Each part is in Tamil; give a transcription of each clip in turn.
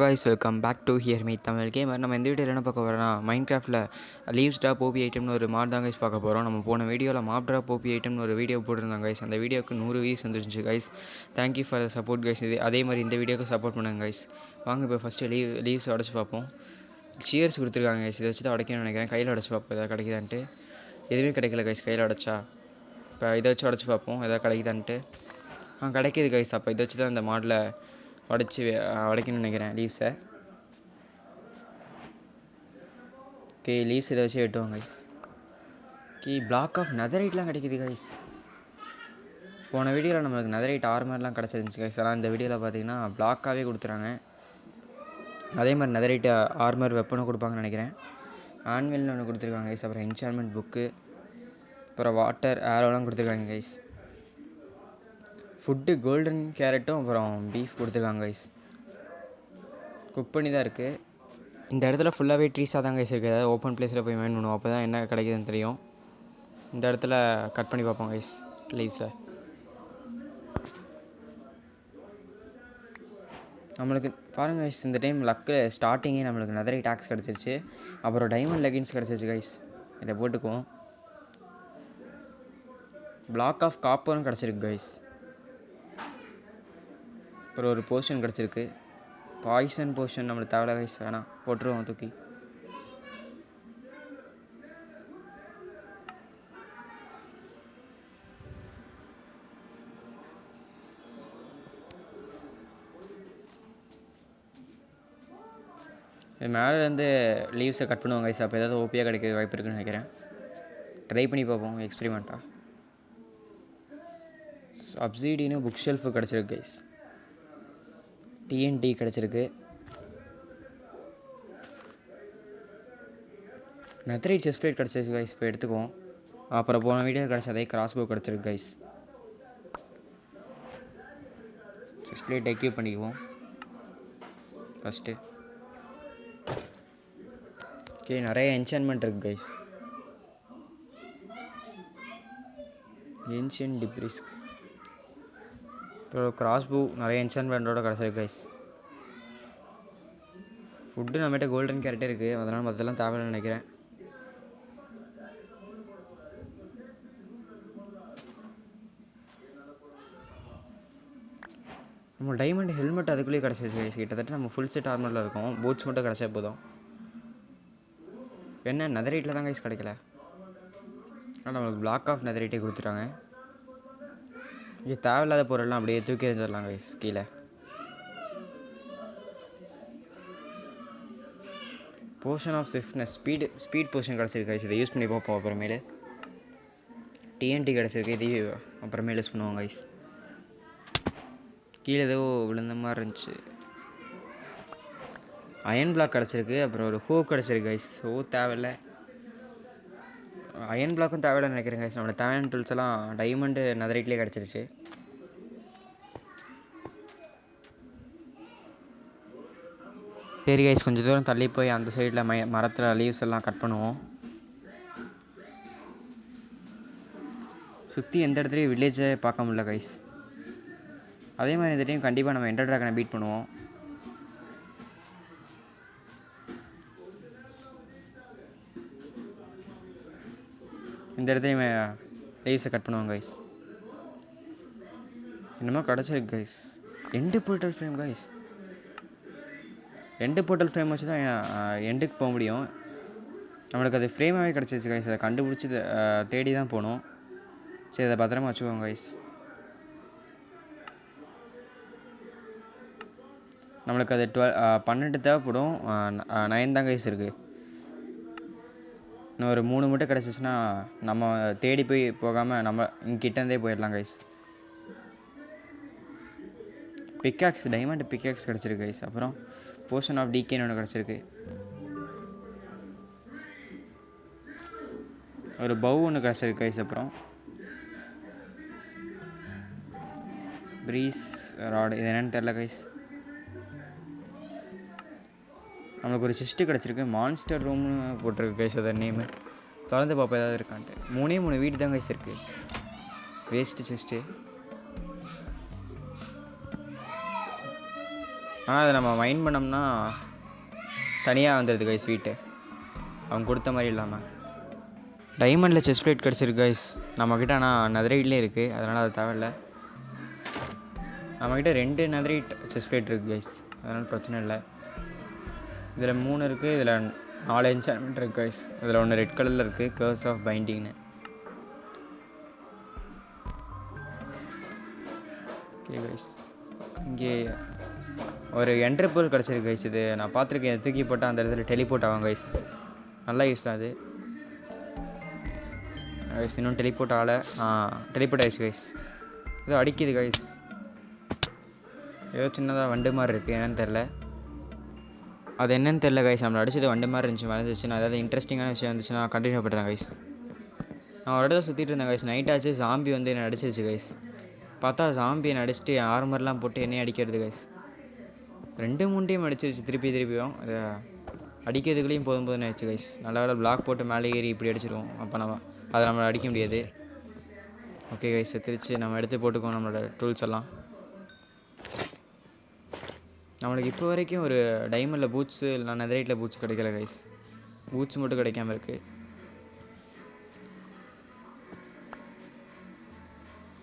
guys, welcome back to Hear Me Tamil gamer. நம்ம இந்த வீடியோவில் என்ன பார்க்க போகிறோம்னா, மைண்ட் கிராஃப்டில் லீவ்ஸ் ட்ராப் ஓபி ஐட்டம்னு ஒரு மாட் தான் கைஸ் பார்க்க போகிறோம். நம்ம போன வீடியோவில் மாப் ட்ராப் ஓபி ஐட்டம்னு ஒரு வீடியோ போட்டிருந்தாங்க கைஸ். அந்த வீடியோக்கு 100 வியூஸ் வந்துருந்துச்சு guys. Thank you for the support guys. இது அதே மாதிரி இந்த வீடியோக்கு சப்போர்ட் பண்ணுங்க கைஸ். வாங்க இப்போ ஃபஸ்ட்டு லீவ்ஸ் உடச்சி பார்ப்போம். சியர்ஸ் கொடுத்துருக்காங்க கைஸ். இதை வச்சு தான் உடைக்கணும்னு நினைக்கிறேன். கையில் உடச்சி பார்ப்போம் எதாவது கிடைக்குதான்ட்டு. எதுவுமே கிடைக்கல கைஸ் கையில் உடச்சா. இப்போ இதை வச்சு உடச்சி பார்ப்போம் எதாவது கிடைக்குதான்ட்டு. கிடைக்கிது கைஸ். அப்போ இதை வச்சு தான் இந்த மாடில் உடைக்கணும்னு நினைக்கிறேன் லீவ்ஸை. ஓகே, லீவ்ஸ் இதை வச்சு வெட்டுவோம் கைஸ். ஓகே, பிளாக் ஆஃப் நெதரைட்லாம் கிடைக்கிது கைஸ். போன வீடியோவில் நம்மளுக்கு நெதரைட் ஆர்மர்லாம் கிடச்சிருந்துச்சு கைஸ். ஆனால் இந்த வீடியோவில் பார்த்தீங்கன்னா பிளாக்காகவே கொடுத்துறாங்க. அதே மாதிரி நெதரைட் ஆர்மர் வெப்பனும் கொடுப்பாங்கன்னு நினைக்கிறேன். ஆன்வெல்னு ஒன்று கொடுத்துருக்காங்க கைஸ். அப்புறம் என்சான்மெண்ட் புக்கு, அப்புறம் வாட்டர் ஆரோலாம் கொடுத்துருக்காங்க கைஸ். ஃபுட்டு கோல்டன் கேரட்டும் அப்புறம் பீஃப் கொடுத்துருக்காங்க கைஸ். குக் பண்ணி தான் இருக்குது. இந்த இடத்துல ஃபுல்லாகவே ட்ரீஸாக தான் கைஸ் இருக்குது. ஏதாவது ஓப்பன் பிளேஸில் போய் மைண்ட் பண்ணுவோம். அப்போ தான் என்ன கிடைக்குதுன்னு தெரியும். இந்த இடத்துல கட் பண்ணி பார்ப்போம் கைஸ் லீவ்ஸை. நம்மளுக்கு பாருங்கள் கைஸ், இந்த டைம் லக்கு ஸ்டார்டிங்கே நம்மளுக்கு நெதரைட் டாக்ஸ் கிடச்சிருச்சு. அப்புறம் டைமண்ட் லெகின்ஸ் கிடச்சிருச்சு கைஸ். இதை போட்டுக்குவோம். பிளாக் ஆஃப் காப்பரும் கிடச்சிருக்கு கைஸ். அப்புறம் ஒரு போர்ஷன் கிடச்சிருக்கு. பாய்சன் போர்ஷன் நம்மளுக்கு தேவையில்ல கைஸ், வேணாம் போட்டுருவோம் தூக்கி. இது மேலேருந்து லீவ்ஸை கட் பண்ணுவாங்க கைஸ். அப்போ ஏதாவது ஓபியாக கிடைக்க வாய்ப்பு இருக்குன்னு நினைக்கிறேன். ட்ரை பண்ணி பார்ப்போம் எக்ஸ்பெரிமெண்ட்டாக. அப்சீடின்னு புக் ஷெல்ஃபு கிடச்சிருக்கு கைஸ். டிஎன்டி கிடச்சிருக்கு. நெதரைட் செஸ்ட் பிளேட் கிடச்சிருக்கு கைஸ். இப்போ எடுத்துக்குவோம். அப்புறம் போன வீடியோ கிடச்சதே கிராஸ்போ கிடச்சிருக்கு கைஸ். செஸ்ட் பிளேட் எக்யூப் பண்ணிக்குவோம் ஃபஸ்ட்டு. ஓகே, நிறைய என்சான்மெண்ட் இருக்குது கைஸ். ஏன்ஷியன் டிப்ரிஸ்க், அப்புறம் கிராஸ்பூ, நிறைய என்சான்மெண்ட்டோட கிடச்சிருக்கு கைஸ். ஃபுட்டு நம்மகிட்ட கோல்டன் கேரட்டே இருக்குது. அதனால் மற்றெல்லாம் தேவைன்னு நினைக்கிறேன். நம்ம டைமண்ட் ஹெல்மெட் அதுக்குள்ளேயே கிடச்சிருச்சு கைஸ். கிட்டத்தட்ட நம்ம ஃபுல் செட் ஆர்மரில் இருக்கோம். பூட்ஸ் மட்டும் கிடச்சா போதும். என்ன நெதரைட்டில் தான் கைஸ் கிடைக்கல. ஆனால் நம்மளுக்கு பிளாக் ஆஃப் நெதரைட்டே கொடுத்துட்டாங்க. இங்கே தேவையில்லாத பொருள்லாம் அப்படியே தூக்கி எறிஞ்சிடலாம் கைஸ் கீழே. போர்ஷன் ஆஃப் ஸ்விஃப்ட்னஸ், ஸ்பீட் போர்ஷன் கிடச்சிருக்கு கைஸ். இதை யூஸ் பண்ணி பார்ப்போம் அப்புறமேலு. டிஎன்டி கிடச்சிருக்கு. இதையும் அப்புறமேல் யூஸ் பண்ணுவோம் கைஸ். கீழே ஏதோ விழுந்த மாதிரி இருந்துச்சு. அயன் பிளாக் கிடச்சிருக்கு. அப்புறம் ஒரு ஹோ கிடச்சிருக்கு கைஸ். தேவையில்லை. அயன் பிளாக்கும் தேவையில்லைன்னு நினைக்கிறேன் கைஸ். நம்மளோட தேவையான டூல்ஸ் எல்லாம் டைமண்டு நெதரைட்லேயே கிடச்சிருச்சு. சரி கைஸ், கொஞ்சம் தூரம் தள்ளி போய் அந்த சைடில் மரத்தில் லீவ்ஸ் எல்லாம் கட் பண்ணுவோம். சுற்றி எந்த இடத்துலையும் வில்லேஜை பார்க்க முடியல கைஸ். அதே மாதிரி இந்த டைம் கண்டிப்பாக நம்ம எண்டர் ட்ராகனை பீட் பண்ணுவோம். இந்த இடத்துலையுமே லீவ்ஸை கட் பண்ணுவோம் கைஸ். என்னமோ கிடச்சிருக்கு guys. End portal frame guys. End portal frame வச்சு தான் எண்டுக்கு போக முடியும். நம்மளுக்கு அது ஃப்ரேமாகவே கிடச்சிருச்சு கைஸ். அதை கண்டுபிடிச்சி தேடி தான் போகணும். சரி, அதை பத்திரமா வச்சுக்கோங்க கைஸ். நம்மளுக்கு அது 12 தேவைப்படும். 9 தான் கைஸ் இருக்குது. இன்னும் ஒரு 3 மட்டும் கிடச்சிச்சின்னா நம்ம தேடி போய் போகாமல் நம்ம இங்கிட்டேருந்தே போயிடலாம் கைஸ். பிக்காக்ஸ், டைமண்ட் பிக்காக்ஸ் கிடச்சிருக்கு கைஸ். அப்புறம் போர்ஷன் ஆஃப் டிகேன்னு ஒன்று கிடச்சிருக்கு. ஒரு பவ் ஒன்று கிடச்சிருக்கு கைஸ். அப்புறம் ப்ரீஸ் ராடு, இது என்னென்னு தெரில கைஸ். நம்மளுக்கு ஒரு செஸ்ட்டு கிடச்சிருக்கு. மான்ஸ்டர் ரூம்னு போட்டிருக்கு கைஸ். அதை நேமு திறந்து பார்ப்போம் ஏதாவது இருக்கான்ட்டு. 3 வீடு தான் கைஸ் இருக்குது. Waste chest. ஆனால் அதை நம்ம மைண்ட் பண்ணோம்னா தனியாக வந்துடுது கைஸ் வீட்டு அவங்க கொடுத்த மாதிரி இல்லாமல். டைமண்டில் செஸ்ட் பிளேட் கிடச்சிருக்கு கைஸ் நம்மக்கிட்ட. ஆனால் நெதரைட்லேயே இருக்குது, அதனால் அது தேவையில்லை. நம்மக்கிட்ட 2 நெதரைட் செஸ்ட் பிளேட் இருக்குது கைஸ், அதனால் பிரச்சனை இல்லை. இதில் 3 இருக்குது, இதில் 4 என்சான்மெண்ட் இருக்குது கைஸ். இதில் ஒன்று ரெட் கலரில் இருக்குது, கர்ஸ் ஆஃப் பைண்டிங்னு. ஓகே கைஸ், இங்கே ஒரு என்ட்ரிபிள் கிடச்சிருக்கு கைஸ். இது நான் பார்த்துருக்கேன், தூக்கி போட்டால் அந்த இடத்துல டெலிபோர்ட் ஆகும் கைஸ். நல்லா யூஸ் தான் அது கைஸ். இன்னும் டெலிபோர்ட் ஆகலை. டெலிபோர்ட் ஆயிடுச்சு கைஸ். ஏதோ அடிக்குது கைஸ், ஏதோ சின்னதாக வண்டு மாதிரி இருக்குது, என்னென்னு தெரில. அது என்னென்னு தெரில கைஸ். நம்மளை அடிச்சது வண்டு மாதிரி இருந்துச்சு, மறைஞ்சிச்சு. நான் ஏதாவது இன்ட்ரெஸ்டிங்கான விஷயம் இருந்துச்சு நான் கண்டினியூ பண்ணுறேன் கைஸ். நான் ஒரு இடத்துல சுற்றிட்டு இருந்தேன் கைஸ், நைட் ஆச்சு. ஜாம்பி வந்து என்னை அடிச்சிருச்சு கைஸ். பார்த்தா ஜாம்பி என்னை அடிச்சுட்டு ஆர்மர்லாம் போட்டு என்னையும் அடிக்கிறது கைஸ். 2-3 டைம் அடிச்சிருச்சு திருப்பியும். அது அடிக்கிறதுக்குள்ளேயும் போதும்னு ஆயிடுச்சு கைஸ். நல்லா பிளாக் போட்டு மேலே ஏறி இப்படி அடிச்சிருவோம். அப்போ அதை நம்மளை அடிக்க முடியாது. ஓகே கைஸ், செத்துருச்சு. நம்ம எடுத்து போட்டுக்கோம் நம்மளோட டூல்ஸ் எல்லாம். நம்மளுக்கு இப்போ வரைக்கும் ஒரு டைமண்டில் பூட்ஸு இல்லை நெதரைட்டில் பூட்ஸ் கிடைக்கல கைஸ். பூட்ஸ் மட்டும் கிடைக்காம இருக்குது.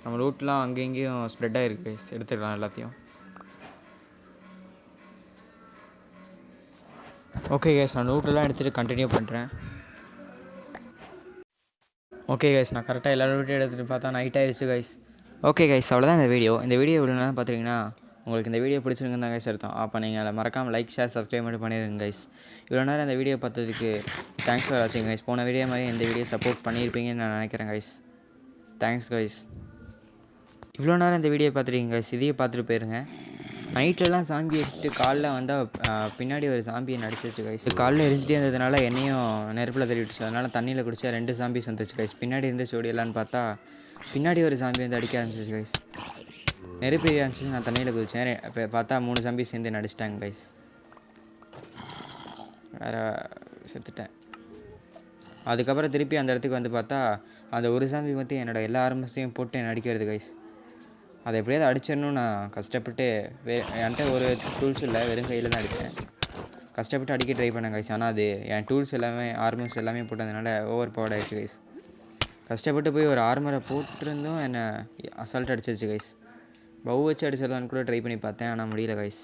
நம்ம ரூட்லாம் அங்கே இங்கேயும் ஸ்ப்ரெட் ஆகிருக்கு கைஸ், எடுத்துக்கலாம் எல்லாத்தையும். ஓகே கைஸ், நான் ரூட்டெல்லாம் எடுத்துகிட்டு கண்டினியூ பண்ணுறேன். ஓகே கைஸ், நான் கரெக்டாக எல்லா ரூட்டையும் எடுத்துகிட்டு பார்த்தா நைட் ஆயிடுச்சு கைஸ். ஓகே கைஸ், அவ்வளோதான் இந்த வீடியோ. இந்த வீடியோ இவ்வளோ நேரம் பார்த்துட்டிங்கன்னா உங்களுக்கு இந்த வீடியோ பிடிச்சிருக்குன்னு தான் கைஸ் அர்த்தம். அப்போ நீங்கள் அதை மறக்காமல் லைக், ஷேர், சப்ஸ்கிரைப் மட்டும் பண்ணிடுங்க கைஸ். இவ்வளோ நேரம் இந்த வீடியோ பார்த்ததுக்கு தேங்க்ஸ் ஃபார் வாட்சிங் கைஸ். போன வீடியோ மாதிரி இந்த வீடியோ சப்போர்ட் பண்ணியிருப்பீங்கன்னு நான் நினைக்கிறேன் கைஸ். Thanks guys. இவ்வளோ நேரம் இந்த வீடியோ பார்த்துருக்கீங்க கைஸ், இதையே பார்த்துட்டு போயிருங்க. நைட்லலாம் சாம்பி அடிச்சுட்டு காலைல வந்தால் பின்னாடி ஒரு சாம்பியை நடிச்சிருச்சு கைஸ். காலைல எரிஞ்சிட்டே இருந்ததுனால என்னையும் நெருப்பில் தள்ளி விட்டுச்சு. அதனால் தண்ணியில் குடிச்சா 2 சாம்பிஸ் வந்துச்சு கைஸ். பின்னாடி இருந்து ஓடியலான்னு பார்த்தா பின்னாடி ஒரு சாம்பி வந்து அடிக்க ஆரம்பிச்சிச்சு கைஸ். நெருப்பு ஏறி ஆரம்பிச்சிச்சு. நான் தண்ணியில் குதிச்சேன். இப்போ பார்த்தா 3 சாம்பி சேர்ந்து நடிச்சிட்டாங்க கைஸ். வேறு செத்துட்டேன். அதுக்கப்புறம் திருப்பி அந்த இடத்துக்கு வந்து பார்த்தா அந்த ஒரு சாம்பி மட்டும் என்னோடய எல்லா ஆரம்பத்தையும் போட்டு நடிக்கிறது கைஸ். அதை எப்படியாவது அடிச்சிடணும். நான் கஷ்டப்பட்டு என்கிட்ட ஒரு டூல்ஸ் இல்லை, வெறும் கையில் தான் அடித்தேன். கஷ்டப்பட்டு அடிக்க ட்ரை பண்ணேன் கைஸ். ஆனால் அது என் டூல்ஸ் எல்லாமே ஆர்மர்ஸ் எல்லாமே போட்டதுனால ஓவர் பவர் ஆகிடுச்சு கைஸ். கஷ்டப்பட்டு போய் ஒரு ஆர்மரை போட்டிருந்தும் என்னை அசால்ட் அடிச்சிருச்சு கைஸ். பவு வச்சு அடிச்சிடலான்னு கூட ட்ரை பண்ணி பார்த்தேன், ஆனால் முடியல கைஸ்.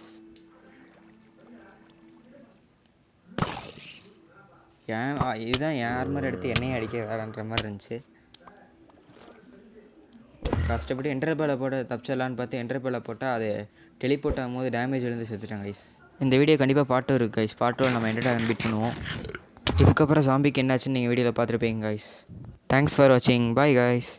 இதுதான் என் ஆர்மர் எடுத்து என்னையே அடிக்க வேறன்ற மாதிரி இருந்துச்சு. கஷ்டப்பட்டு என்டர்பேலை போட்டு தப்பிச்சிடலான்னு பார்த்து என்டர்பேலை போட்டால் அது டெலிபோர்ட் ஆகும்போது டேமேஜ் விழுந்து செத்துட்டேன் கைஸ். இந்த வீடியோ கண்டிப்பாக பார்ட் 2 இருக்குது கைஸ். பார்ட் 2 நம்ம என்டர்டைன் பீட் பண்ணுவோம். இதுக்கப்புறம் சாம்பிக்கு என்னாச்சுன்னு நீங்கள் வீடியோவில் பார்த்துருப்பீங்க கைஸ். தேங்க்ஸ் ஃபார் வாட்சிங். Bye guys.